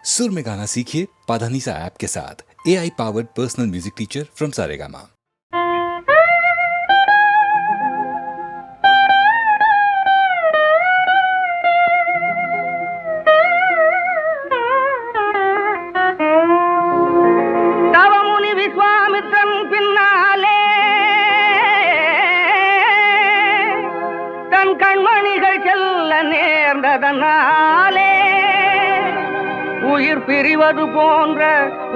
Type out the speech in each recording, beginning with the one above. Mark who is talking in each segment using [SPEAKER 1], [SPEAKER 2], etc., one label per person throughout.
[SPEAKER 1] सुर में गाना सीखिए पाधानीसा ऐप के साथ। AI powered personal music teacher from Saregama.
[SPEAKER 2] தவமுனி விஸ்வாமித்திரன் பின்னாலே தன் கண்மணிகள் செல்ல நேர்ந்ததனாலே உயிர் பிரிவது போன்ற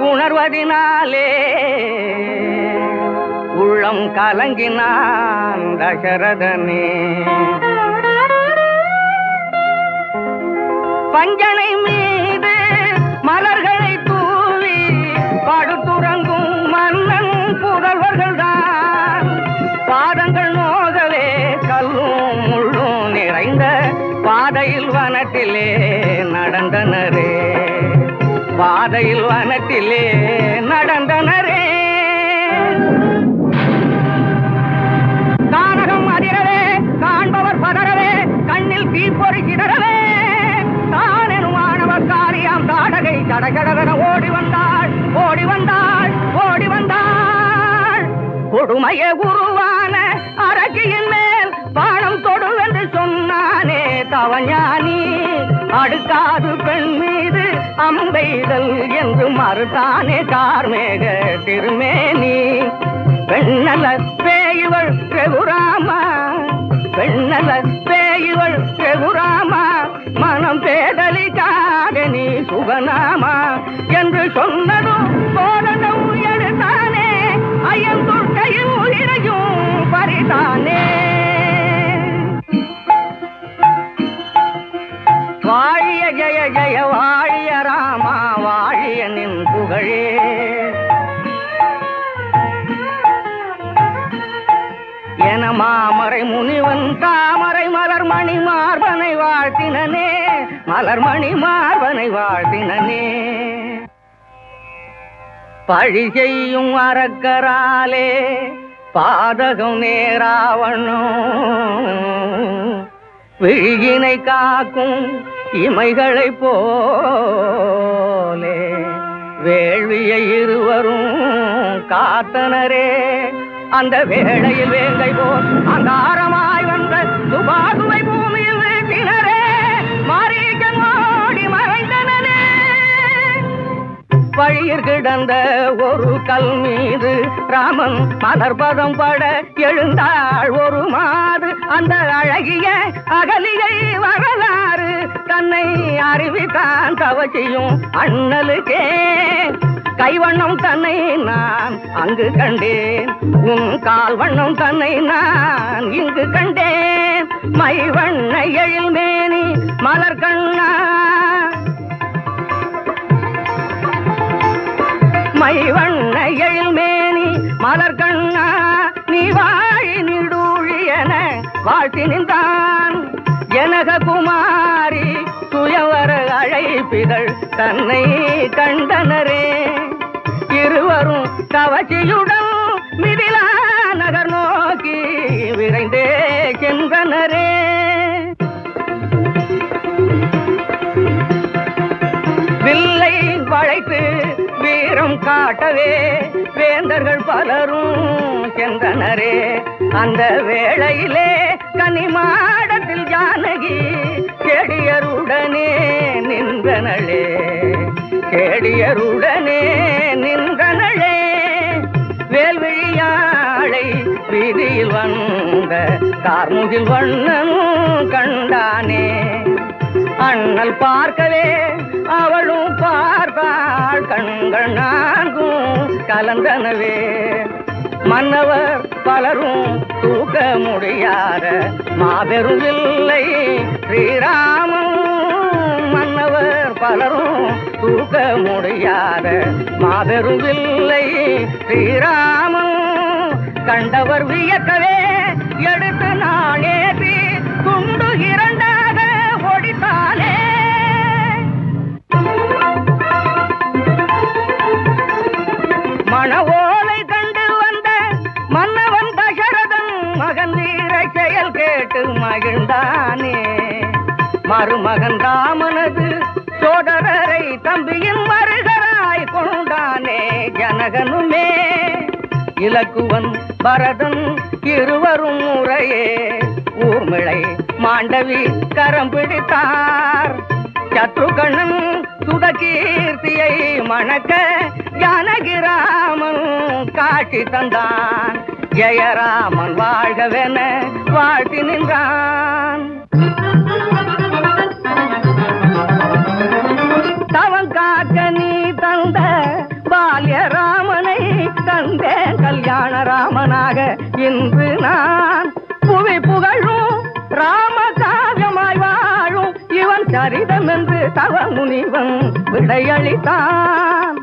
[SPEAKER 2] உணர்வதினாலே உள்ளம் கலங்கினான் தசரதனே. பஞ்சனை மீது மலர்களை தூவி படுத்துறங்கும் மன்னன் புதல்வர்கள் தான் பாதங்கள் நோகவே கல்லும் முள்ளும் நிறைந்த பாதையில் வனத்திலே நடந்தனரே, பாதையில் வனத்திலே நடந்தனரே. கானகம் அதிரவே காண்பவர் பதறவே கண்ணில் தீப்பொறி சிதறவே தானெனுமானவர் காரியாம் தாடகை கடகடகன ஓடி வந்தாள் ஓடி வந்தாள் ஓடி வந்தாள். கொடுமைய உருவான அரக்கியின் மேல் பானம் தொடும் என்று சொன்னானே தவஞானி. அடுக்காது பெண் மீது அம்பெய்தல் என்று மறுத்தானே கார்மேக திருமேனி. பெண்ணல்ல பேய்வள் ரகுராமா, பெண்ணல்ல பேய்வள் ரகுராமா, மனம் பேதலிக்காத நீ சுகநாமா என்று சொன்னதும் போதனும் எடுத்தானே ஐயன் துர்க்கையும் உயிரையும் பறித்தானே. வாழிய ஜெய ஜெய வாழிய ராமா வாழிய நின் புகழே. என மாமரை முனிவன் தாமரை மலர்மணி மார்பனை வாழ்த்தினனே, மலர்மணி மார்பனை வாழ்த்தினனே. பழி செய்யும் அரக்கராலே பாதகம் நேராவணும், விழியினை காக்கும் இமைகளை போலே வேள்வியை இருவரும் காத்தனரே. அந்த வேளையில் வேங்கை போல் அந்தாரமாய் வந்த சுபாகுவை பூமியில் வீழ்த்தினரே, மாரீகன் ஓடி மறைந்தனரே. வழியில் கிடந்த ஒரு கல் மீது ராமன் மலர்பதம் பட எழுந்தாள் ஒரு மாது. அந்த அழகிய அகலிகை வரலாறு தன்னை அறிவித்தான் தவச்சியும் அண்ணலுக்கே. கைவண்ணம் தன்னை நான் அங்கு கண்டேன், உன் கால் வண்ணம் தன்னை நான் இங்கு கண்டேன். மை வண்ண எழில் மேனி மலர் கண்ணா, மை வண்ண எழில் மேனி மலர் கண்ணா, நீ வாழி நிடூழியன வாழ்த்தி நின்றான். ஜனக குமாரி சுயவர அழைப்பிதழ் தன்னை கண்டனரே. இருவரும் கவச்சியுடன் மிதிலா நகர் நோக்கி விரைந்தே சென்றனரே. வில்லை வளைத்து வீரம் காட்டவே வேந்தர்கள் பலரும் சென்றனரே. அந்த வேளையிலே கனிமாடத்தில் ஜானகி செடியருடனே நின்றனளே, செடியருடனே நின்றனளே. வேல்விழியாளை வீதியில் வந்த கார்முகில் வண்ணனும் கண்டானே. அண்ணல் பார்க்கவே அவளும் பார்த்தாள், கண்கள் நான்கும் கலந்தனவே. மன்னவர் பலரும் தூக்க முடியாத மாபெரும் வில்லை ஸ்ரீராமன். மன்னவர் பலரும் தூக்க முடியாத மாபெரும் வில்லை ஸ்ரீராமன். கண்டவர் வியக்கவே எடுத்து நாளேற்றி துண்டு இரண்டாக ஒடித்தானே. மணவோலை கண்டு வந்த மன்னவன் தசரதன் மகன் வீர செயல் கேட்டு மகிழ்ந்தானே. மருமகன் ராமனது சோதரரை தம்பியின் மருகராய் கொண்டானே ஜனகனுமே. இலக்குவன் பரதன் இருவரும் முறையே ஊர்மிளை மாண்டவி கரம் பிடித்தார். சத்ருகணன் சுதகீர்த்தியை மணக்க ஜானகிராமன் காட்சி தந்தான். ஜெயராமன் வாழ்கவென வாழ்த்தி நின்றான். தவங்காக்க நீ தந்த பால்யராமனை தந்தேன் கல்யாண ராமனாக இன்று நான். புவி புகழும் ராம காவியமாய் வாழும் இவன் சரிதம் என்று தவ முனிவன் விடையளித்தான்.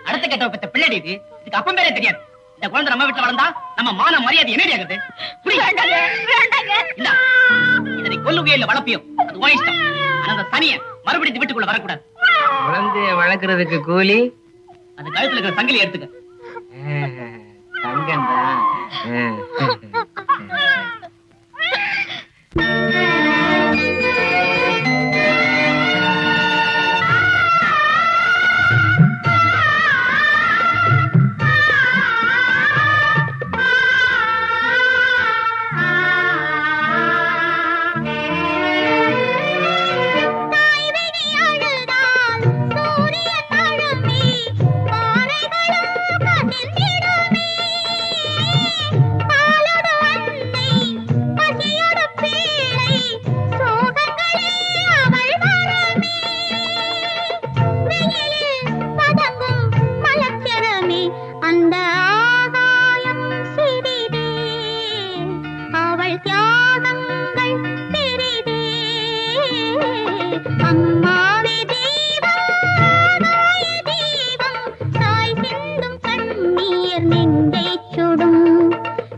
[SPEAKER 3] அடுத்த கெட்ட பத்த பிள்ளை இதுக்கு அப்பம் பேரே தெரியாது. இந்த குழந்தை நம்ம வீட்டுல வளர்ந்தா நம்ம மான மரியாதை என்னடி ஆகுது? இதனை கொல்லுவியோ இல்ல வளர்ப்பியோ அது உன் இஷ்டம். அந்த சனிய மறுபடியும் வீட்டுக்குள்ள வரக்கூடாது.
[SPEAKER 4] குழந்தைய வளர்க்கறதுக்கு கூலி
[SPEAKER 3] அது கழுத்துல இருக்கிற சங்கிலி எடுத்துக்க.
[SPEAKER 4] தங்கம் தான்.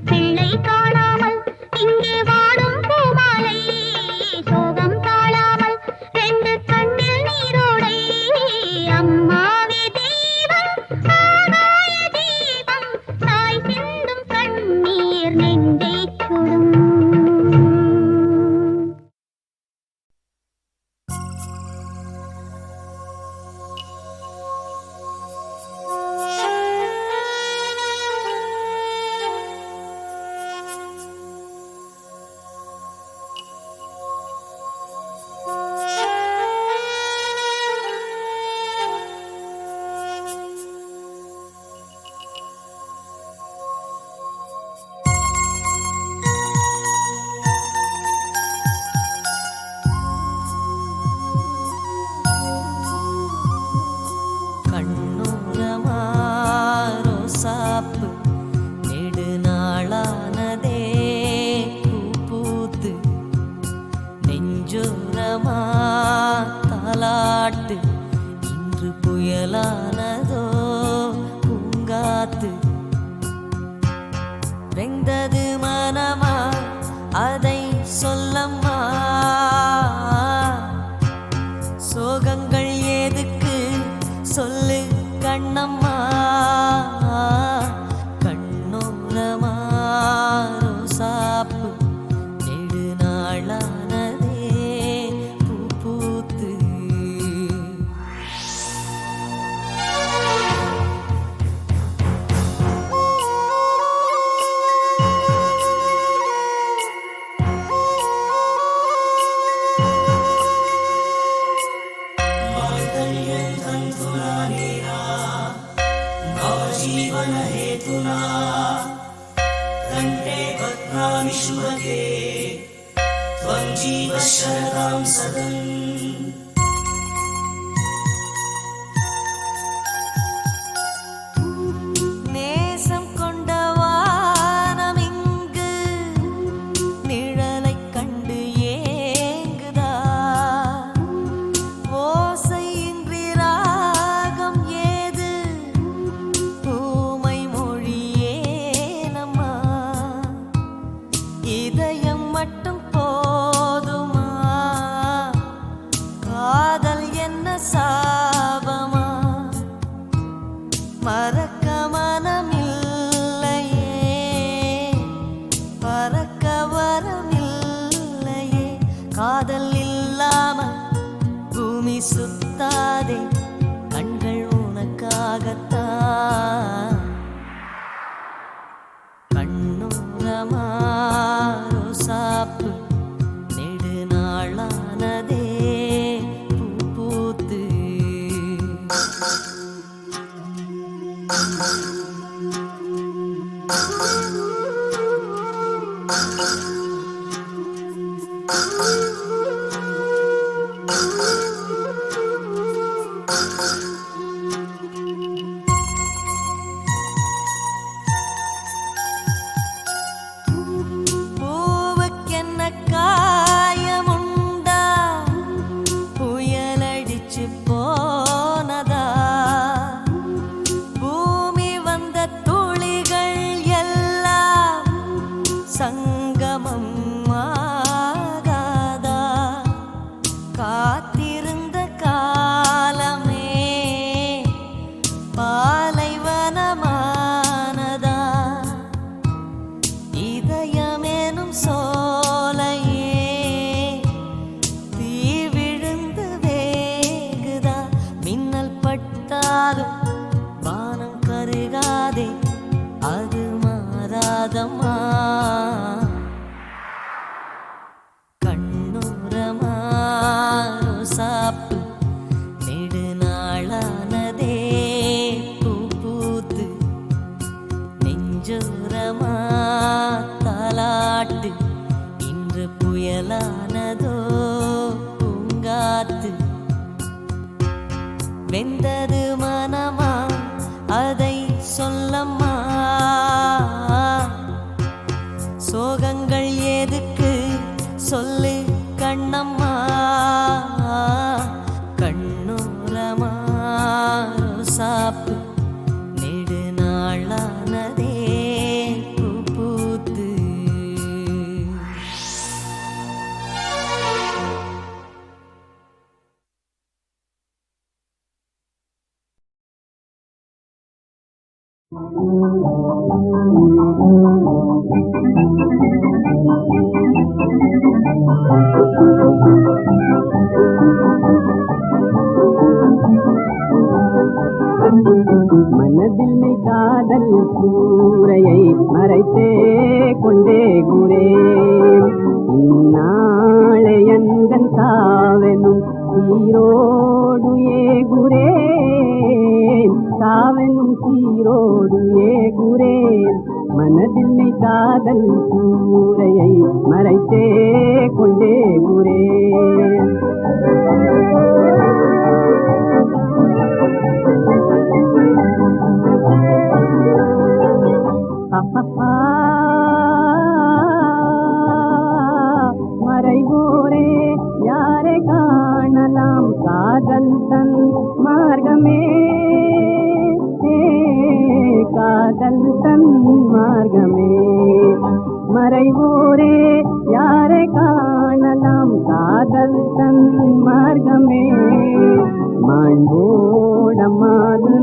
[SPEAKER 5] பிள்ளை காணாமல் இங்கே வாடும் பூமாலை தாலாட்டு இன்று புயலானதோ பூங்காத்து வெந்தது மனமா அதை சொல்லம்மா சோகங்கள் எதுக்கு சொல்லு கண்ணம்மா கண்ணோரமா ரோசாப்பு நெடுநாளானதே பூ பூத்து நேசம் கொண்ட வானம் இங்கு நிழலைக் கண்டு ஏங்குதா ஓசையின்றி ராகம் ஏது ஊமை மொழியே நம்மா இதயம் மட்டும் போதுமா காதல் என்ன சாபமா மறக்க மனமில்லையே பறக்க வரமில்லையே காதல் இல்லாம பூமி சுத்தாதே கண்கள் உனக்காகத்தான் கண்ணோரமா ரோசாப்பு நெடுநாளானதே பூ பூத்து பூவுக்கென்ன காயமுண்டா புயலடிச்சு போனதா பூமி வந்த துளிகள் எல்லாம் சங்கமம் ஆகாதா காத்திருந்த காலமே பாலைவனமானதா இதயமேனும் சோலையே தீ விழுந்து வேகுதா மின்னல் பட்டாலும் வானம் கருகாதே அது மாறாதம்மா கண்ணோரமா ரோசாப்பு நெடுநாளானதே பூ பூத்து நெஞ்சோரமா தாலாட்டு இன்று புயலானதோ பூங்காத்து வெந்தது மனமா அதை சொல்லம்மா சோகங்கள் எதுக்கு சொல்லு கண்ணம்மா கண்ணோரமா ரோசாப்பு நெடுநாளானதே பூ பூத்து
[SPEAKER 2] மனதில் மெய் காதல் கூரையை மறைத்தே கொண்டே குரேன் இந்நாளை எந்தன் சாவெனும் சீரோடு ஏகுரேன் சாவெனும் சீரோடு ஏகுரேன் மனதில் மெய் காதல் கூரையை மறைத்தே கொண்டே குரேன் மறைவோரே யாரை காணலாம் காதல் அலைவோரே யாரை காணலாம் காதல் தன் மார்க்கமே மாண்போடமாது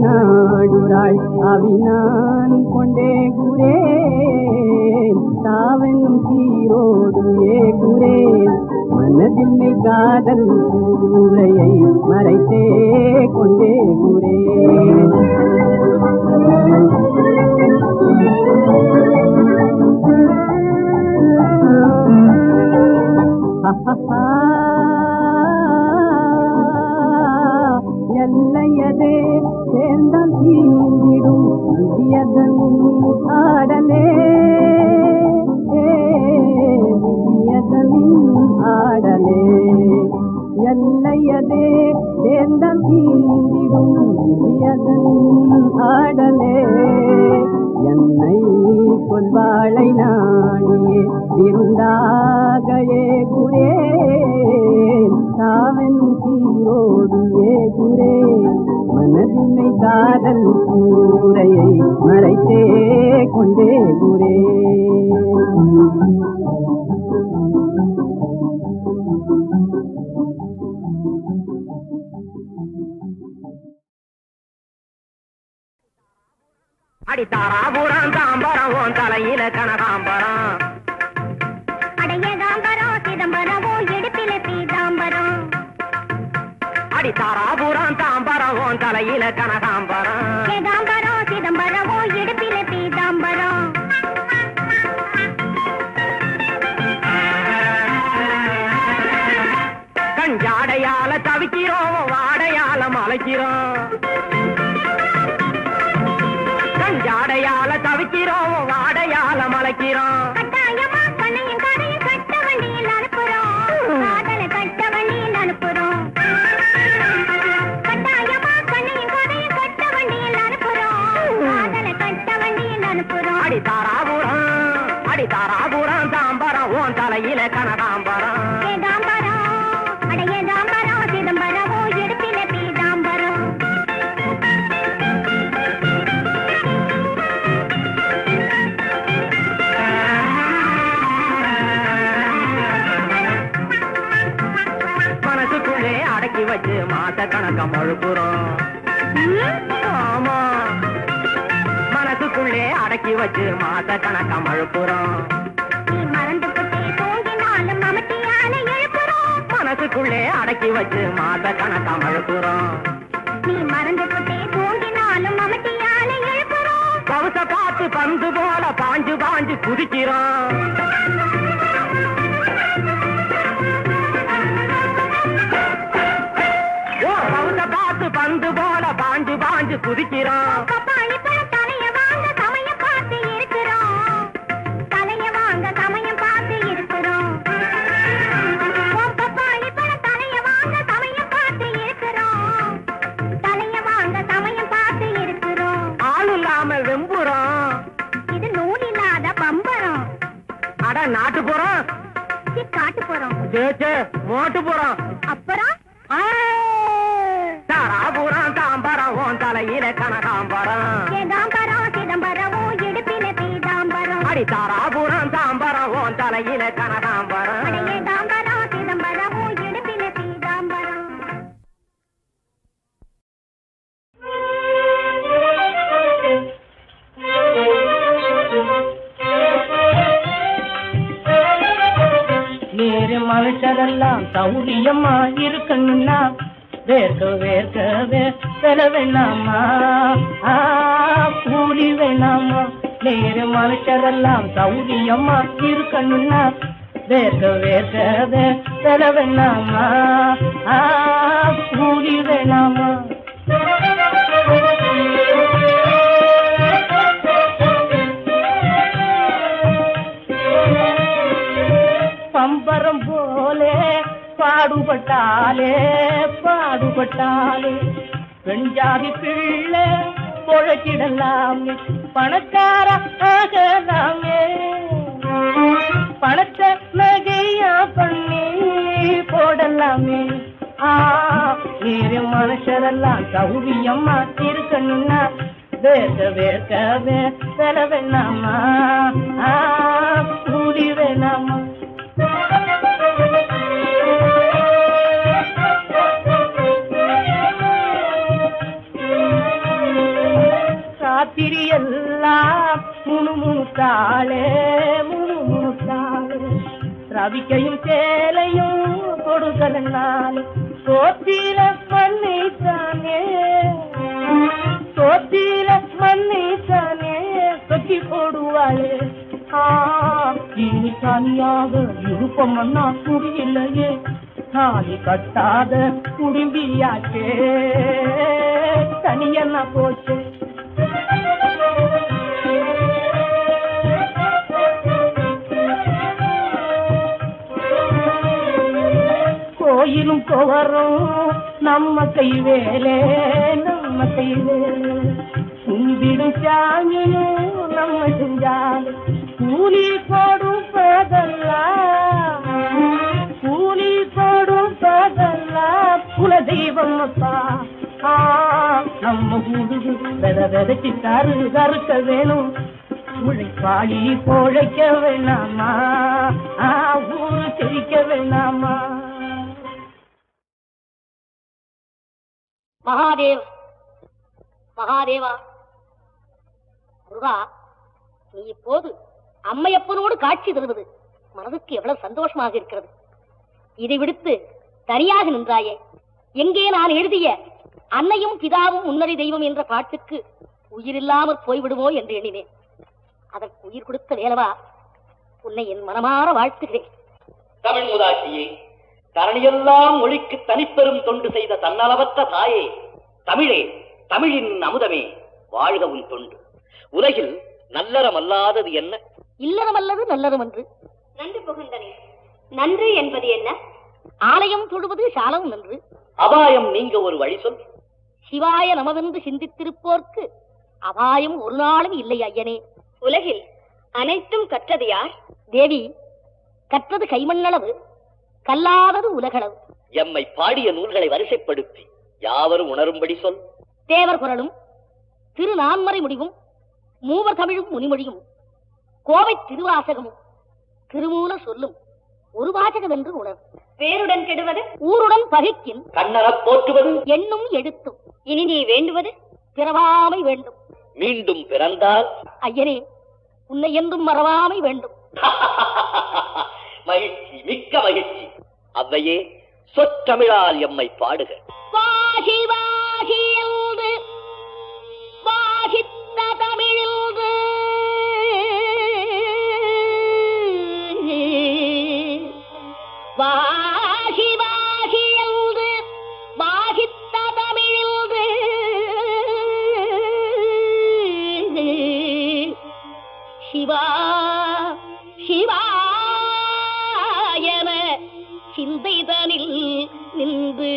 [SPEAKER 2] நாடுராய் அவினான் கொண்டே குரே தாவெனும் சீரோடு ஏகுரே மனதில் மெய் காதல் கூரையை மறைத்தே கொண்டே குரே எல்லையதே சேர்ந்தால் தீண்டிடும் விதியதனின் ஆடலே விதியதனின் ஆடலே எல்லையதே சேர்ந்தால் தீண்டிடும் விதியதனின் ஆடலே என்னை கொல்வாளை நாடியே விருந்தாகையே குரே தாவன் சீரோடு ஏ குரே மனதின்மை காதல் கூரையை மறைத்தே கொண்டே குரே
[SPEAKER 3] அடி தாராபுரம் தாம்பரம் உன் தலையில கனகாம்பரம்
[SPEAKER 6] அடைய தாம்பரம் சிதம்பரமோ இடுப்பில பீதாம்பரம்
[SPEAKER 3] அடி தாராபுரம் தாம்பரம் உன் தலையில கனகாம்பரம்
[SPEAKER 6] ஏகாம்பரம் சிதம்பரமோ இடுப்பில பீதாம்பரம்
[SPEAKER 3] கஞ்சாடையால தவிக்கிறோம் வாடையால மலைக்கிறோம் கஞ்சாடையால தவிக்கிறோம் வாடையால மலைக்கிறோம்
[SPEAKER 6] கட்டாயமா கண்ணையும் கடையும் கட்ட வண்டியில் அனுப்புறோம் காதலை கட்ட வண்டியில் அனுப்புறோம் கட்டாயமா கண்ணையும் கடையும் கட்ட வண்டியில் அனுப்புறோம் காதலை கட்ட வண்டியில் அனுப்புறோம்
[SPEAKER 3] அடி தாராபுரம் தாம்பரம் உன் தலையில கனகாம்பரம்
[SPEAKER 6] ஏகாம்பரம் அடைய தாம்பரம் சிதம்பரமோ இடுப்பில பீதாம்பரம்
[SPEAKER 3] மனசுக்குள்ளே அடக்கி வச்சு மாச கணக்கம் அழுப்புறோம் ஆமா மனசுக்குள்ளே அடக்கி வச்சு மாச கணக்கம் அழுப்புறோம்
[SPEAKER 6] நீ மறந்து போட்டே தூங்கினாலும் மமட்டியால எழுப்புறோம்
[SPEAKER 3] மனசுக்குள்ளே அடக்கி வச்சு மாச கணக்கம் அழுப்புறோம்
[SPEAKER 6] நீ மறந்து போட்டே தூங்கினாலும் மமட்டியால எழுப்புறோம்
[SPEAKER 3] பவுச பார்த்து பந்து போல பாஞ்சு பாஞ்சு குதிக்கிறோம் பவுச பார்த்து பந்து போல பாஞ்சு பாஞ்சு குதிக்கிறோம்
[SPEAKER 6] பப்பாளி பழம் தலைய வாங்க சமயம் பார்த்து இருக்கிறோம் தலைய வாங்க சமயம் பார்த்து இருக்கிறோம் பப்பாளி பழம் தலைய வாங்க சமயம் பார்த்து இருக்கிறோம் தலைய வாங்க சமயம் பார்த்து இருக்கிறோம்
[SPEAKER 3] ஆள் இல்லாம வெம்புறோம்
[SPEAKER 6] இது நூல் இல்லாத பம்பரம்
[SPEAKER 3] அட நாட்டு போறோம்
[SPEAKER 6] காட்டு போறோம்
[SPEAKER 3] சேச்சே மோட்டு போறோம்
[SPEAKER 6] அப்புறம்
[SPEAKER 3] தாராபுரம் தாம்பரம் உன் தலையில கனகாம்பரம்
[SPEAKER 6] ஏகாம்பரம் சிதம்பரமோ இடுப்பில பீதாம்பரம்
[SPEAKER 3] அடி தாராபுரம் தாம்பரம் உன் தலையில கனகாம்பரம்
[SPEAKER 6] ஏகாம்பரம் சிதம்பரமோ இடுப்பில பீதாம்பரம்
[SPEAKER 2] வேறு மனுஷரெல்லாம் சௌரியமா இருக்கணும்னா வேர்க்க வேலை வேணாமா கூலி வேணாமா வேறு மனுஷரெல்லாம் சௌரியமா இருக்கணும்னா வேர்க்க வேலை வேணாமா கூலி வேணாமா பம்பரம் போலே பாடுபட்டாலே பெண்ஜாதி பிள்ளை பொழைச்சிடலாமே பணக்கார ஆகலாமே பணத்தை நகையா பண்ணி போடலாமே வேறு மனுஷரெல்லாம் சௌரியமா இருக்கணும்னா வேர்க்க வேர்க்கவே வேலை வேணாமா கூலி வேணாமா ராத்திரி எல்லாம் முணுமுணுத்தாளே முணுமுணுத்தாளே ரவிக்கையும் சேலையும் கொடுக்கலனாலே சோத்தில மண்ணித்தானே சோத்தில மண்ணித்தானே சொக்கி போடுவாளே இனி தனியாக இருப்பமன்னா புரியலையே தாலி கட்டாத குடும்பியாச்சே தனியன்னா போச்சே கோயிலும் கோவரும் நம்ம கை வேலே நம்ம கை வேலே கும்பிடும் சாமியும் நம்ம செஞ்சால் கூலி போடும் பதெல்லாம் கூலி போடும் பதெல்லாம் குல தெய்வம் அப்பா நம்ம ஊருக்கு விதைச்சு கருக்க வேணும் உழைப்பாளி பொழைக்க வேணாமா ஊரு செழிக்க வேணாமா
[SPEAKER 7] மகாதேவ் மகாதேவா முருகா, நீ இப்போது அம்மையப்பனோடு காட்சி தருவது மனதுக்கு எவ்வளவு சந்தோஷமாக இருக்கிறது. இதை விடுத்து தனியாக நின்றாயே, எங்கே நான் எழுதிய அன்னையும் பிதாவும் முன்னறி தெய்வம் என்ற பாட்டுக்கு உயிரில்லாமல் போய்விடுமோ என்று எண்ணினேன். அதற்கு உயிர் கொடுத்த வேலவா, உன்னை என் மனமாற வாழ்த்துகிறேன்.
[SPEAKER 3] தமிழ் மூதாட்டியே, தரணியெல்லாம் மொழிக்கு தனிப்பெரும் தொண்டு செய்த தன்னலவற்ற தாயே, தமிழே, தமிழின் அமுதமே, வாழ்க உன் தொண்டு. உலகில் நல்லறம் அல்லாதது என்ன?
[SPEAKER 7] இல்லறம் அல்லது நல்லறம் என்று.
[SPEAKER 6] நன்று புகுந்தனே, நன்று என்பது என்ன?
[SPEAKER 7] ஆலயம் தொழுவது சாலம் நன்று.
[SPEAKER 3] அபாயம் நீங்க ஒரு வழி சொல்.
[SPEAKER 7] சிவாய நமவென்று சிந்தித்திருப்போர்க்கு அபாயம் ஒரு நாளும் இல்லை ஐயனே.
[SPEAKER 6] உலகில் அனைத்தும் கற்றது யார்?
[SPEAKER 7] தேவி, கற்றது கைமண்ணளவு, கல்லாதது உலகளவு.
[SPEAKER 3] எம்மை பாடிய நூல்களை வரிசைப்படுத்தி யாவரும் உணரும்படி சொல்.
[SPEAKER 7] தேவர் குரலும், திரு நான்மறை முடிவும், மூவர் தமிழும் முனிமொழியும், கோவை திருவாசகமும், திருமூல சொல்லும் ஒரு வாசகம் என்று உணர்.
[SPEAKER 6] வேருடன் கெடுவது,
[SPEAKER 7] ஊருடன் பகைக்கின்,
[SPEAKER 3] கண்ணறப் போற்றுவது,
[SPEAKER 7] எண்ணும் எழுத்தும்.
[SPEAKER 6] இனி நீ வேண்டுவது
[SPEAKER 7] பிறவாமை வேண்டும்.
[SPEAKER 3] மீண்டும் பிறந்தால்
[SPEAKER 7] ஐயனே, உன்னை என்றும் மறவாமை வேண்டும்.
[SPEAKER 3] மகிழ்ச்சி, மிக்க மகிழ்ச்சி. அவ்வையே, சொற்றமிழால் எம்மை பாடுக.
[SPEAKER 7] வாகி வாகி என்று வாகித்த தமிழில்து வாகி வாகி என்று வாகித்த தமிழில்து சிவா சிவா என சிந்தைதனில் நின்று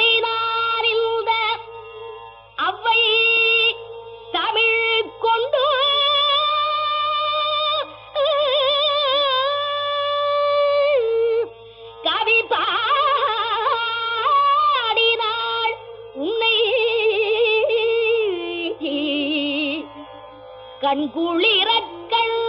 [SPEAKER 7] அவாவினாரிந்த அவ்வை தமிழ் கொண்டு கவி பாடினாள் உன்னை கண்குளிரக் கண்